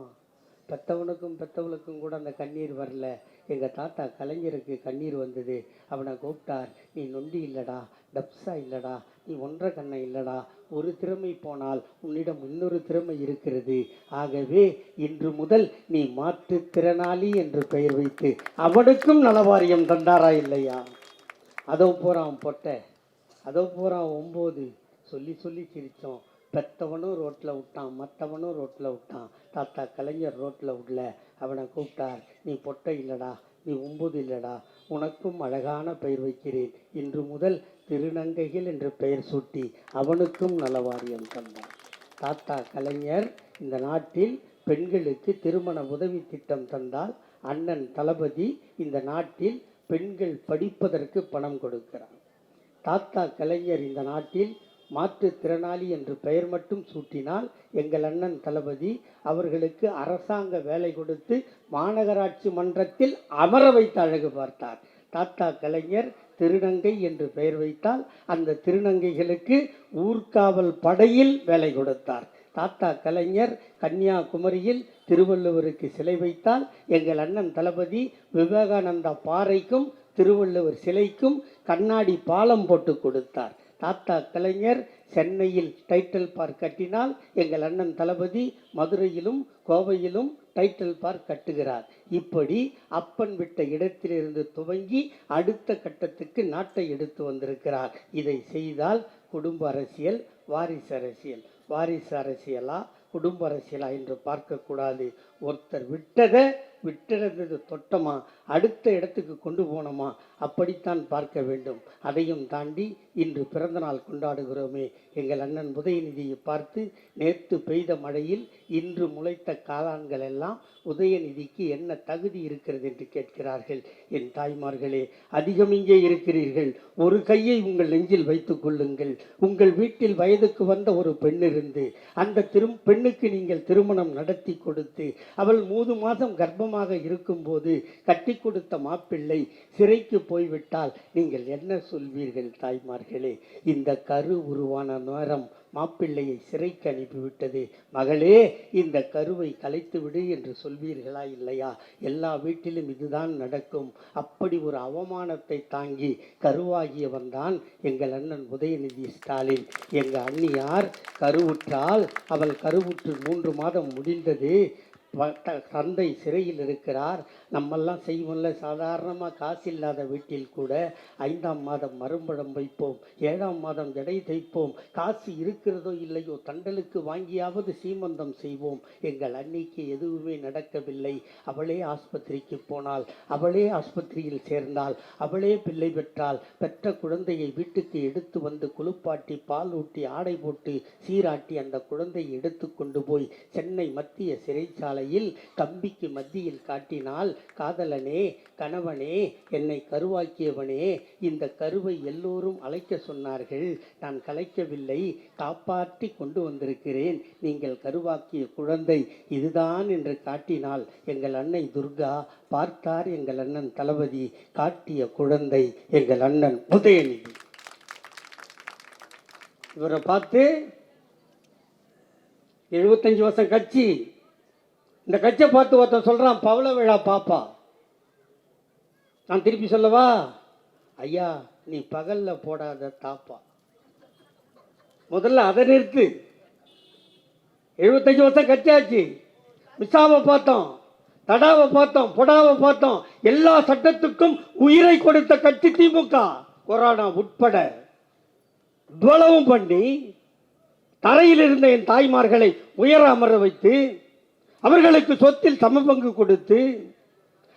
பெத்தவனுக்கும் கூட அந்த கண்ணீர் வரல. எங்கள் தாத்தா கலைஞருக்கு கண்ணீர் வந்தது. அவனை கூப்பிட்டார், நீ நொண்டி இல்லடா, டப்ஸா இல்லடா, நீ 1.5 கண்ணை இல்லடா, ஒரு திறமை போனால் உன்னிடம் இன்னொரு திறமை இருக்கிறது. ஆகவே இன்று முதல் நீ மாற்றுத்திறனாளி என்று பெயர் வைத்து அவனுக்கும் நலவாரியம் தந்தாரா இல்லையா? அதோ போகிறான் பொட்டை, அதோ போகிறான் 9 சொல்லி சொல்லி சிரித்தோம். பெத்தவனும் ரோட்டில் விட்டான், மற்றவனும் ரோட்டில் விட்டான். தாத்தா கலைஞர் ரோட்டில் விடல. அவனை கூப்பிட்டார், நீ பொட்டை இல்லடா, நீ 9 இல்லடா, உனக்கும் அழகான பெயர் வைக்கிறேன். இன்று முதல் திருநங்கைகள் என்று பெயர் சூட்டி அவனுக்கும் நலவாரியம் தந்தார். தாத்தா கலைஞர் இந்த நாட்டில் பெண்களுக்கு திருமண உதவி திட்டம் தந்தால், அண்ணன் தளபதி இந்த நாட்டில் பெண்கள் படிப்பதற்கு பணம் கொடுக்கிறார். தாத்தா கலைஞர் இந்த நாட்டில் மாற்றுத்திறனாளி என்று பெயர் மட்டும் சூட்டினால், எங்கள் அண்ணன் தளபதி அவர்களுக்கு அரசாங்க வேலை கொடுத்து மாநகராட்சி மன்றத்தில் அமர வைத்து அழகு பார்த்தார். தாத்தா கலைஞர் திருநங்கை என்று பெயர் வைத்தால் அந்த திருநங்கைகளுக்கு ஊர்காவல் படையில் வேலை கொடுத்தார். தாத்தா கலைஞர் கன்னியாகுமரியில் திருவள்ளுவருக்கு சிலை வைத்தால், எங்கள் அண்ணன் தளபதி விவேகானந்தா பாறைக்கும் திருவள்ளுவர் சிலைக்கும் கண்ணாடி பாலம் போட்டு கொடுத்தார். தாத்தா கலைஞர் சென்னையில் டைட்டில் பார்க் கட்டினால், எங்கள் அண்ணன் தளபதி மதுரையிலும் கோவையிலும் டைட்டில் பார்க் கட்டுகிறார். இப்படி அப்பன் விட்ட இடத்திலிருந்து துவங்கி அடுத்த கட்டத்துக்கு நாட்டை எடுத்து வந்திருக்கிறார். இதை செய்தால் குடும்ப அரசியல், வாரிசு அரசியல், வாரிசு அரசியலா குடும்ப அரசியலா என்று பார்க்கக்கூடாது. ஒருத்தர் விட்டுறது தொட்டமா அடுத்த இடத்துக்கு கொண்டு போனோமா அப்படித்தான் பார்க்க வேண்டும். அதையும் தாண்டி இன்று பிறந்த நாள் கொண்டாடுகிறோமே. எங்கள் அண்ணன் உதயநிதியை பார்த்து, நேற்று பெய்த மழையில் இன்று முளைத்த காளான்கள் எல்லாம் உதயநிதிக்கு என்ன தகுதி இருக்கிறது என்று கேட்கிறார்கள். என் தாய்மார்களே, அதிகம் இங்கே இருக்கிறீர்கள். ஒரு கையை உங்கள் நெஞ்சில் வைத்துக் கொள்ளுங்கள். உங்கள் வீட்டில் வயதுக்கு வந்த ஒரு பெண் இருந்து அந்த பெண்ணுக்கு நீங்கள் திருமணம் நடத்தி கொடுத்து, அவள் 3 மாதம் கர்ப்பமாக இருக்கும்போது கட்டி கொடுத்த மாப்பிள்ளை சிறைக்கு போய்விட்டால் நீங்கள் என்ன சொல்வீர்கள் தாய்மார்களே? இந்த கரு உருவான நேரம் மாப்பிள்ளையை சிறைக்கு அனுப்பிவிட்டது. மகளே, இந்த கருவை கலைத்து விடு என்று சொல்வீர்களா இல்லையா? எல்லா வீட்டிலும் இதுதான் நடக்கும். அப்படி ஒரு அவமானத்தை தாங்கி கருவாகியவன் தான் எங்கள் அண்ணன் உதயநிதி ஸ்டாலின். எங்கள் அண்ணியார் கருவுற்றால், அவள் கருவுற்று 3 மாதம் முடிந்தது. தந்தை சிறையில் இருக்கிறார். நம்மெல்லாம் செய்வோம்ல, சாதாரணமாக காசு இல்லாத வீட்டில் கூட 5ஆம் மாதம் மறுபடம் வைப்போம், 7ஆம் மாதம் ஜடை தைப்போம். காசு இருக்கிறதோ இல்லையோ தண்டலுக்கு வாங்கியாவது சீமந்தம் செய்வோம். எங்கள் அன்னைக்கு எதுவுமே நடக்கவில்லை. அவளே ஆஸ்பத்திரிக்கு போனாள், அவளே ஆஸ்பத்திரியில் சேர்ந்தாள், அவளே பிள்ளை பெற்றாள். பெற்ற குழந்தையை வீட்டுக்கு எடுத்து வந்து குளிப்பாட்டி பால் ஊட்டி ஆடை போட்டு சீராட்டி அந்த குழந்தையை எடுத்து கொண்டு போய் சென்னை மத்திய சிறைச்சாலை கம்பிக்கு மத்தியில் காட்டினால், காதலனே, கணவனே, என்னை கருவாக்கியவனே, இந்த கருவை எல்லோரும் அழைக்க சொன்னார்கள், நான் கலைக்கவில்லை, காப்பாற்றி கொண்டு வந்திருக்கிறேன். நீங்கள் கருவாக்கிய குழந்தை இதுதான் என்று காட்டினால், எங்கள் அன்னை துர்கா பார்த்தார். எங்கள் அண்ணன் தளபதி காட்டிய குழந்தை எங்கள் அண்ணன் உதயநிதி. இவரை பார்த்து 75 வருஷம் கட்சி, இந்த கட்சியை பார்த்து ஒருத்தன் சொல்றான் பவள விழா பாப்பா. நான் திருப்பி சொல்லவா? ஐயா நீ பகல்ல போடாத தாப்பா. முதல்ல அதை நிறுத்து. 75 வருஷம் கட்சியாச்சு. மிசாவை பார்த்தோம், தடாவை பார்த்தோம், பொடாவை பார்த்தோம். எல்லா சட்டத்துக்கும் உயிரை கொடுத்த கட்சி திமுக. கொரோனா உட்பட துவளவும் பண்ணி தரையில் இருந்த என் தாய்மார்களை உயர அமர வைத்து அவர்களுக்கு சொத்தில் சமபங்கு கொடுத்து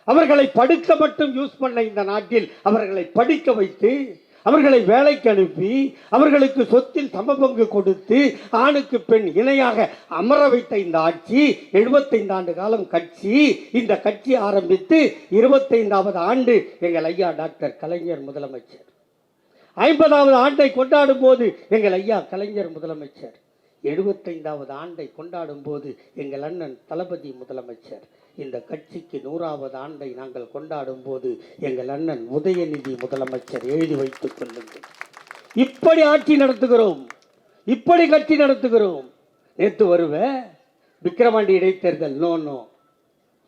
அவர்களை படுக்க மட்டும் யூஸ் பண்ண இந்த நாட்டில் அவர்களை படிக்க வைத்து அவர்களை வேலைக்கு அனுப்பி அவர்களுக்கு சொத்தில் சமபங்கு கொடுத்து ஆணுக்கு பெண் இணையாக அமர வைத்த இந்த ஆட்சி 75 ஆண்டு காலம் கட்சி. இந்த கட்சி ஆரம்பித்து 25வது ஆண்டு எங்கள் ஐயா டாக்டர் கலைஞர் முதலமைச்சர். 50வது ஆண்டை கொண்டாடும் போது எங்கள் ஐயா கலைஞர் முதலமைச்சர். 75வது ஆண்டை கொண்டாடும் போது எங்கள் அண்ணன் தளபதி முதலமைச்சர். இந்த கட்சிக்கு 100வது ஆண்டை நாங்கள் கொண்டாடும் போது எங்கள் அண்ணன் உதயநிதி முதலமைச்சர். எழுதி வைத்துக் கொள்ளுங்கள். இப்படி ஆட்சி நடத்துகிறோம், இப்படி கட்சி நடத்துகிறோம். நேற்று வருவ விக்கிரவாண்டி இடைத்தேர்தல் நோ நோ,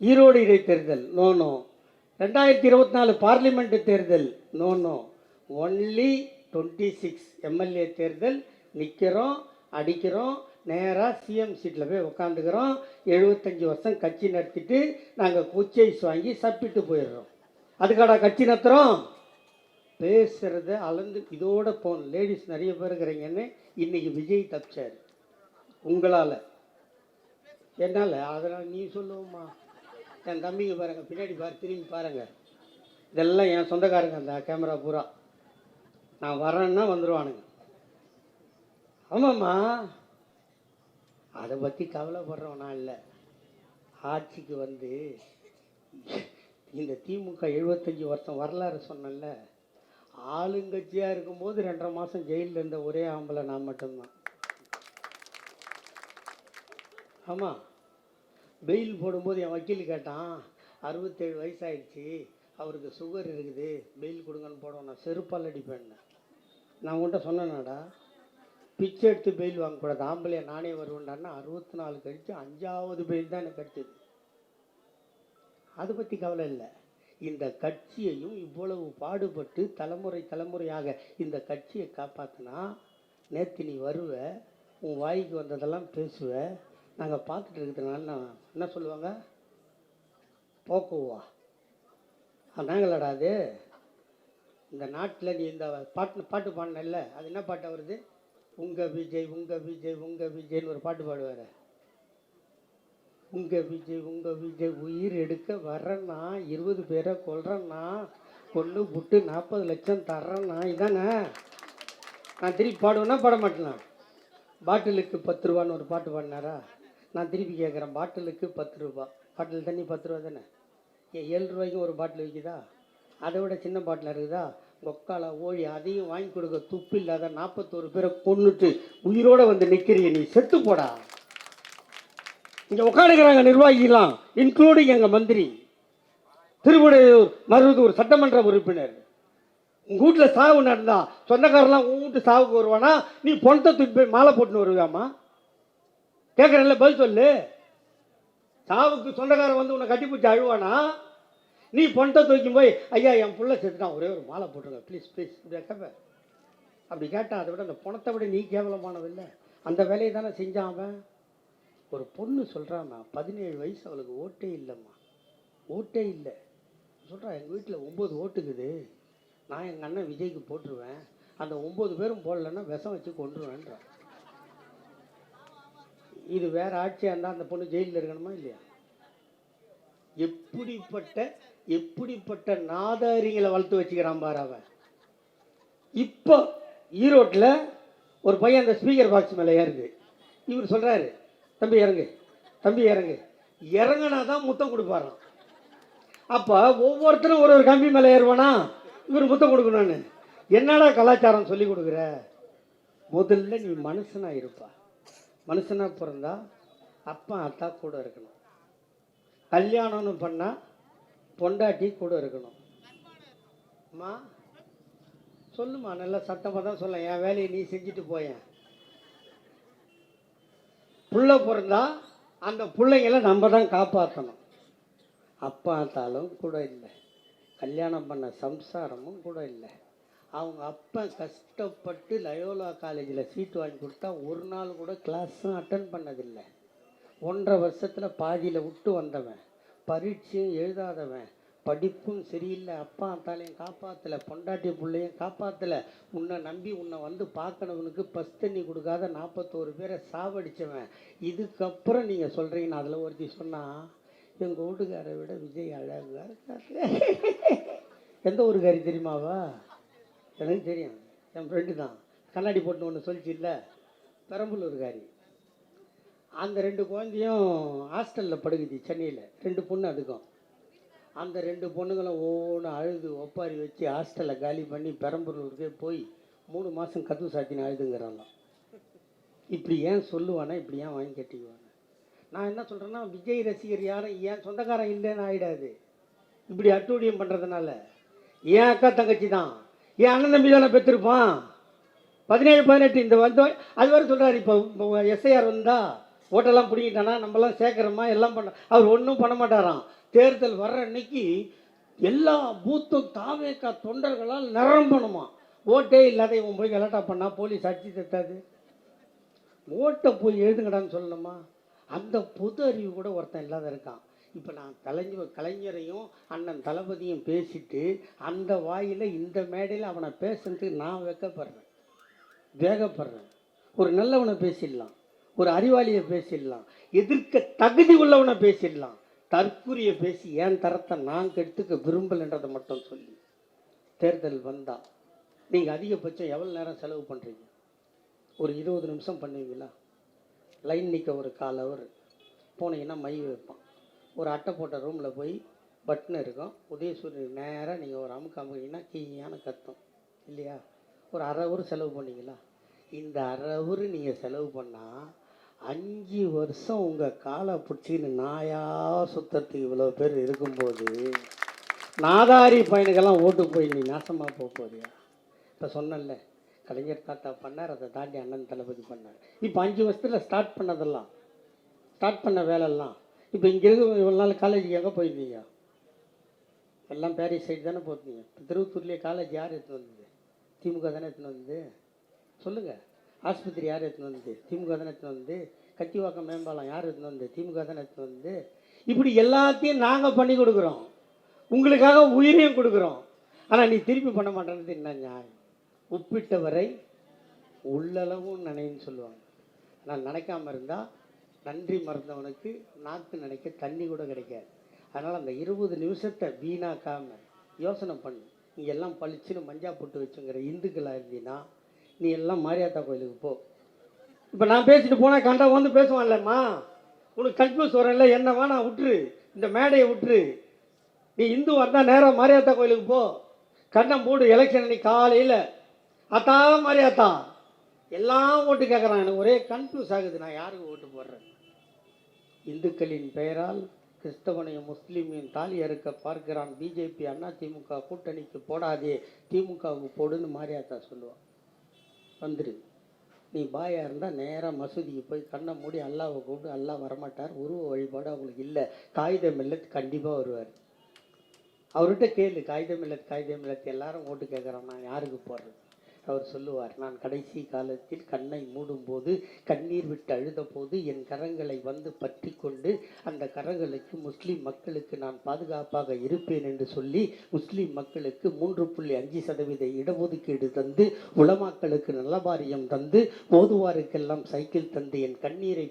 ஈரோடு இடைத்தேர்தல் நோ நோ, 2024 பார்லிமெண்ட் தேர்தல் நோ நோ, ஒன்லி 26 எம்எல்ஏ தேர்தல். நிற்கிறோம், அடிக்கிறோம், நேராக சிஎம் சீட்டில் போய் உட்காந்துக்கிறோம். 75 வருஷம் கட்சி நடத்திட்டு நாங்கள் குச்சைஸ் வாங்கி சப்பிட்டு போயிடுறோம். அதுக்காடா கட்சி நடத்துகிறோம்? பேசுகிறத அளந்து இதோட போகணும். லேடிஸ் நிறைய பேர் இருக்கிறீங்கன்னு இன்னைக்கு விஜய் தப்பிச்சார் உங்களால், என்னால். அதனால் நீ சொல்லுவோம்மா, என் தம்பிங்க பாருங்கள், பின்னாடி திரும்பி பாருங்கள். இதெல்லாம் என் சொந்தக்காரங்க. அந்த கேமரா பூரா நான் வரேன்னா வந்துடுவானுங்க. ஆமாம்மா, அதை பற்றி கவலைப்படுறவனா இல்லை. ஆட்சிக்கு வந்து இந்த திமுக 75 வருஷம் வரலாறு சொன்னல, ஆளுங்கட்சியாக இருக்கும்போது 2.5 மாதம் ஜெயிலில் இருந்த ஒரே ஆம்பளை நான் மட்டும்தான். ஆமாம், பெயில் போடும்போது என் வக்கீல் கேட்டான், 67 வயசாகிடுச்சு, அவருக்கு சுகர் இருக்குது, பெயில் கொடுங்கன்னு போடுவோம். நான் செருப்பால் அடிப்பேன். நான் உன்கிட்ட சொன்னேனாடா, பிச்சை எடுத்து பெயில் வாங்கக்கூடாது, ஆம்பளையா நானே வருவேன்டான்னா 64 கழிச்சு 5வது பெயில் தான் எனக்கு கிடைச்சது. அதை பற்றி கவலை இல்லை. இந்த கட்சியையும் இவ்வளவு பாடுபட்டு தலைமுறையாக இந்த கட்சியை காப்பாற்றினா, நேற்று நீ வருவ, உன் வாய்க்கு வந்ததெல்லாம் பேசுவ. நாங்கள் பார்த்துட்டு இருக்கிறதுனால நான் என்ன சொல்லுவாங்க, போக்குவா நாங்களடா. அது இந்த நாட்டில் நீ இந்த பாட்டு பாடினல்ல, அது என்ன பாட்டு வருது? உங்க விஜய் உங்க விஜய் உங்க விஜய்னு ஒரு பாட்டு பாடுவார். உங்க விஜய் உயிர் எடுக்க வர்றேன்னா, 20 பேரை கொல்றேன்னா, கொண்டு புட்டு 40 லட்சம் தர்றேன்னா, இதானே? நான் திருப்பி பாடுவேன்னா பாட மாட்டேனா? பாட்டிலுக்கு 10 ரூபான்னு ஒரு பாட்டு பாடினாரா? நான் திருப்பி கேட்குறேன், பாட்டிலுக்கு 10 ரூபா, பாட்டில் தண்ணி 10 ரூபா தானே? 7 ரூபாய்க்கு ஒரு பாட்டில் விற்கிதா? அதை விட சின்ன பாட்டில் இருக்குதா? ஒக்கால ஓழி அதையும் வாங்கி கொடுக்க துப்பு இல்லாத 41 பேரை கொன்னுட்டு உயிரோட வந்து நிற்கிறீங்க. நீ செத்து போடா. இங்கே உட்காந்துக்கிறாங்க நிர்வாகிலாம், இன்க்ளூடிங் எங்கள் மந்திரி, திருவிடையூர் மருதூர் சட்டமன்ற உறுப்பினர். உங்கள் வீட்டில் சாவு நடந்தா சொந்தக்காரெல்லாம் உன் வீட்டு சாவுக்கு வருவானா? நீ பொணத்தை தூக்கி போய் மாலை போட்டுன்னு வருவியாமா? கேட்குறேன்ல, பதில் சொல்லு. சாவுக்கு சொந்தக்காரன் வந்து உன்னை கட்டிப்பிடிச்சி அழுவானா? நீ பொணத்தை தூக்கி போய், ஐயா என் பிள்ளை செத்துட்டான், ஒரே ஒரு மாலை போட்டுருங்க ப்ளீஸ் ப்ளீஸ், இப்படி கேட்ப. அப்படி கேட்டால் அதை விட அந்த பணத்தை விட நீ கேவலமானதில்லை. அந்த வேலையை தானே செஞ்சான் அவன். ஒரு பொண்ணு சொல்கிறாம்மா, 17 வயசு, அவளுக்கு ஓட்டே இல்லைம்மா, ஓட்டே இல்லை. சொல்கிறான், எங்கள் வீட்டில் 9 ஓட்டுக்குது, நான் எங்கள் அண்ணன் விஜய்க்கு போட்டுருவேன், அந்த 9 பேரும் போடலைன்னா விஷம் வச்சு கொண்டுருவேன்றான். இது வேற ஆட்சியாக இருந்தால் அந்த பொண்ணு ஜெயிலில் இருக்கணுமா இல்லையா? எப்படிப்பட்ட நாதாரிங்களை வளர்த்து வச்சுக்கிறான் பாரு அவன். இப்போ ஈரோட்டில் ஒரு பையன் அந்த ஸ்பீக்கர் பாக்ஸ் மேலே ஏறுது. இவர் சொல்கிறாரு, தம்பி இறங்கு, தம்பி இறங்கு. இறங்கினா தான் முத்தம் கொடுப்பாராம். அப்போ ஒவ்வொருத்தரும் ஒரு கம்பி மேலே ஏறுவானா, இவர் முத்தம் கொடுக்கணும்னு. என்னடா கலாச்சாரம் சொல்லி கொடுக்குற? முதல்ல நீ மனுஷனா இருப்பா. மனுஷனா பிறந்தா அப்பா அத்தா கூட இருக்கணும். கல்யாணம்னு பண்ணால் பொண்டாட்டி கூட இருக்கணும். அம்மா சொல்லுமா, நல்லா சத்தமாக தான் சொல்ல, என் வேலையை நீ செஞ்சுட்டு போயேன். புள்ள பிறந்தா அந்த பிள்ளைங்களை நம்ம தான் காப்பாற்றணும். அப்பா அத்தாலும் கூட இல்லை, கல்யாணம் பண்ண சம்சாரமும் கூட இல்லை. அவங்க அப்பா கஷ்டப்பட்டு லயோலா காலேஜில் சீட்டு வாங்கி கொடுத்தா ஒரு நாள் கூட கிளாஸும் அட்டன் பண்ணதில்லை. 1.5 வருஷத்தில் பாதியில் விட்டு வந்தவன், பரீட்சையும் எழுதாதவன், படிப்பும் சரியில்லை, அப்பா அத்தாலையும் காப்பாற்றலை, பொண்டாட்டி பிள்ளையும் காப்பாற்றலை, உன்னை நம்பி உன்னை வந்து பார்க்கணவனுக்கு பஸ் தண்ணி கொடுக்காத 41 பேரை சாவடித்தவன். இதுக்கப்புறம் நீங்கள் சொல்கிறீங்கன்னு அதில் ஒருத்தி சொன்னால், எங்கள் வீட்டுக்காரை விட விஜய் அழகா இருக்காரு. எந்த ஊருக்காரி தெரியுமாவா? எனக்கு தெரியும், என் ஃப்ரெண்டு தான். கண்ணாடி போட்டு ஒன்று சொல்லிச்சு இல்லை, பெரம்பலூர்காரி. அந்த 2 குழந்தையும் ஹாஸ்டலில் படுக்குது சென்னையில், 2 பொண்ணு அதுக்கும். அந்த 2 பொண்ணுங்களும் ஒவ்வொன்று அழுது ஒப்பாரி வச்சு ஹாஸ்டலை காலி பண்ணி பெரம்பலூருக்கே போய் 3 மாதம் கதவு சாத்தின்னு அழுதுங்கிறாங்க. இப்படி ஏன் சொல்லுவானே, இப்படி ஏன் வாங்கி கட்டிக்குவானே? நான் என்ன சொல்கிறேன்னா, விஜய் ரசிகர் யாரும் ஏன் சொந்தக்காரன் இல்லைன்னு ஆகிடாது. இப்படி அட்டூழியம் பண்ணுறதுனால ஏன் அக்கா தங்கச்சி தான், என் அண்ணன் தம்பி தானே பெற்றிருப்பான். 17-18 இந்த வந்து அது வரை சொல்கிறார். இப்போ எஸ்ஐஆர் வந்தா ஓட்டெல்லாம் பிடிக்கிட்டானா, நம்மலாம் சேர்க்குறோமா, எல்லாம் பண்ண. அவர் ஒன்றும் பண்ண மாட்டாராம். தேர்தல் வர்ற அன்னைக்கு எல்லா பூத்தும் தாவேக்கா தொண்டர்களால் நிரம்பணுமா. ஓட்டே இல்லாத இவன் போய் கலாட்டா பண்ணால் போலீஸ் அடிச்சு தட்டாது. ஓட்டை போய் எழுதுங்கடான்னு சொல்லணுமா? அந்த பொது அறிவு கூட ஒருத்தன் இல்லாத இருக்கான். இப்போ நான் கலைஞரையும் அண்ணன் தளபதியும் பேசிட்டு அந்த வாயில் இந்த மேடையில் அவனை பேசுறதுக்கு நான் வேகப்படுறேன். ஒரு நல்லவனை பேசிடலாம், ஒரு அறிவாளியை பேசிடலாம், எதிர்க்க தகுதி உள்ளவனை பேசிடலாம். தற்கூரியை பேசி ஏன் தரத்தை நான் கெடுத்துக்க விரும்பலைன்றதை மட்டும் சொல்லி, தேர்தல் வந்தால் நீங்கள் அதிகபட்சம் எவ்வளோ நேரம் செலவு பண்ணுறீங்க? ஒரு 20 நிமிஷம் பண்ணுவீங்களா? லைன் நிற்க ஒரு 1/4 ஹவர் போனீங்கன்னா மை வைப்பான். ஒரு அட்டை போட்ட ரூமில் போய் பட்டன் இருக்கும், உதயசூரியன் நேராக நீங்கள் ஒரு அமுக்கிங்கன்னா கீயான கத்தும் இல்லையா? ஒரு 1/2 ஹவர் செலவு பண்ணிங்களா? இந்த 1/2 ஹவர் நீங்கள் செலவு பண்ணால் 5 வருஷம் உங்கள் காலை பிடிச்சின்னு நாயா சுத்தத்துக்கு இவ்வளோ பேர் இருக்கும்போது நாதாரி பையனுக்கெல்லாம் ஓட்டு போய் நீ நாசமாக போறியா? இப்போ சொன்னல, கலைஞர் தாத்தா பண்ணார், அதை தாண்டி அண்ணன் தளபதி பண்ணார். இப்போ 5 வருஷத்தில் ஸ்டார்ட் பண்ண வேலைலாம் இப்போ இங்கே இருக்க இவ்வளோ நாள் காலேஜுக்கு எங்கே போயிருந்தீங்க? எல்லாம் பாரிஸ் சைடு தானே போயிருந்தீங்க. இப்போ திருவத்தூர்லேயே காலேஜ் யார் எடுத்துன்னு வந்தது? திமுக தானே எடுத்துன்னு வந்தது. சொல்லுங்கள். ஆஸ்பத்திரி யார் எடுத்துன்னு வந்தது? திமுக தானே எடுத்துன்னு வந்தது. கத்திவாக்கம் மேம்பாலம் யார் எடுத்துன்னு வந்தது? திமுக தானே எடுத்துன்னு வந்தது. இப்படி எல்லாத்தையும் நாங்கள் பண்ணி கொடுக்குறோம், உங்களுக்காக உயிரையும் கொடுக்குறோம். ஆனால் நீ திருப்பி பண்ண மாட்டேன்றது என்ன நியாயம்? உப்பிட்ட வரை உள்ளளவும் நினைன்னு சொல்லுவாங்க. நான் நினைக்காமல் இருந்தால் நன்றி மறந்தவனுக்கு நாக்கு நினைக்க தண்ணி கூட கிடைக்காது. அதனால் அந்த 20 நிமிஷத்தை வீணாக்காமல் யோசனை பண்ணு. நீ எல்லாம் பளிச்சுன்னு மஞ்சா போட்டு வச்சுங்கிற இந்துக்களாக இருந்தீங்கன்னா நீ எல்லாம் மாரியாத்தா கோயிலுக்கு போ. இப்போ நான் பேசிட்டு போனால் கண்டா வந்து பேசுவான்லம்மா, உனக்கு கன்ஃபியூஸ் வரல என்னவா, நான் விட்டுரு, இந்த மேடையை விட்டுரு. நீ இந்து வந்தால் நேராக மாரியாத்தா கோயிலுக்கு போ. கண்ணம் மூடு. எலெக்ஷன் அன்னைக்கு காலையில் அத்தா மாரியாத்தா எல்லாம் ஓட்டு கேட்குறான். எனக்கு ஒரே கன்ஃபியூஸ் ஆகுது, நான் யாருக்கு ஓட்டு போடுறேன்? இந்துக்களின் பெயரால் கிறிஸ்தவனையும் முஸ்லீமையும் தாலி அறுக்க பார்க்கிறான் பிஜேபி. அண்ணா திமுக கூட்டணிக்கு போடாதே, திமுகவுக்கு போடுன்னு மாரியாத்தா சொல்லுவான். வந்துரு. நீ பாயா இருந்தால் நேராக மசூதிக்கு போய் கண்ணை மூடி அல்லாவை கூப்பிட்டு, அல்லா வரமாட்டார், உருவ வழிபாடு அவங்களுக்கு இல்லை, காகித மில்லத் கண்டிப்பாக வருவார். அவர்கிட்ட கேளு, காகித மில்லத் எல்லாரும் ஓட்டு கேட்குறான், நான் யாருக்கு போடுறது? அவர் சொல்லுவார், நான் கடைசி காலத்தில் கண்ணை மூடும்போது கண்ணீர் விட்டு அழுத போது என் கரங்களை வந்து பற்றி கொண்டு அந்த கரங்களுக்கு முஸ்லீம் மக்களுக்கு நான் பாதுகாப்பாக இருப்பேன் என்று சொல்லி முஸ்லீம் மக்களுக்கு 3.5% இடஒதுக்கீடு தந்து, உலமாக்களுக்கு நலபாரியம் தந்து, ஓதுவாருக்கெல்லாம் சைக்கிள் தந்து, என் கண்ணீரை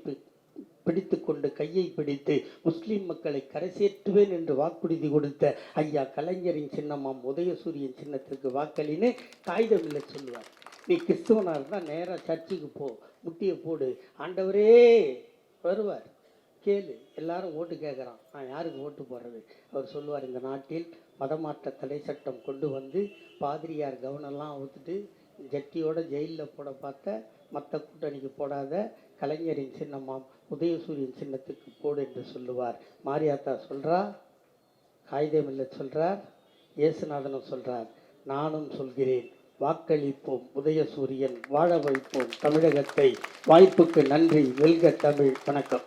பிடித்து கொண்டு கையை பிடித்து முஸ்லீம் மக்களை கரை சேர்த்துவேன் என்று வாக்குறுதி கொடுத்த ஐயா கலைஞரின் சின்னமாம் உதயசூரியன் சின்னத்திற்கு வாக்களின்னு காகிதமில்லை சொல்லுவார். நீ கிறிஸ்துவனாக இருந்தால் நேராக சர்ச்சுக்கு போ, முட்டியை போடு, ஆண்டவரே வருவார். கேளு, எல்லாரும் ஓட்டு கேட்குறான், நான் யாருக்கு ஓட்டு போடுறது? அவர் சொல்லுவார், இந்த நாட்டில் மதமாற்ற தடை சட்டம் கொண்டு வந்து பாதிரியார் கவனம்லாம் ஊற்றுட்டு ஜட்டியோட ஜெயிலில் போட பார்த்த, மற்ற கூட்டணிக்கு போடாத கலைஞரின் சின்னமாம் உதயசூரியன் சின்னத்துக்கு போடு என்று சொல்லுவார். மாரியாத்தா சொல்கிறா, காகிதமில்லை சொல்கிறார், இயேசுநாதனும் சொல்கிறார், நானும் சொல்கிறேன், வாக்களிப்போம் உதயசூரியன், வாழ வைப்போம் தமிழகத்தை. வாய்ப்புக்கு நன்றி. வெல்க தமிழ். வணக்கம்.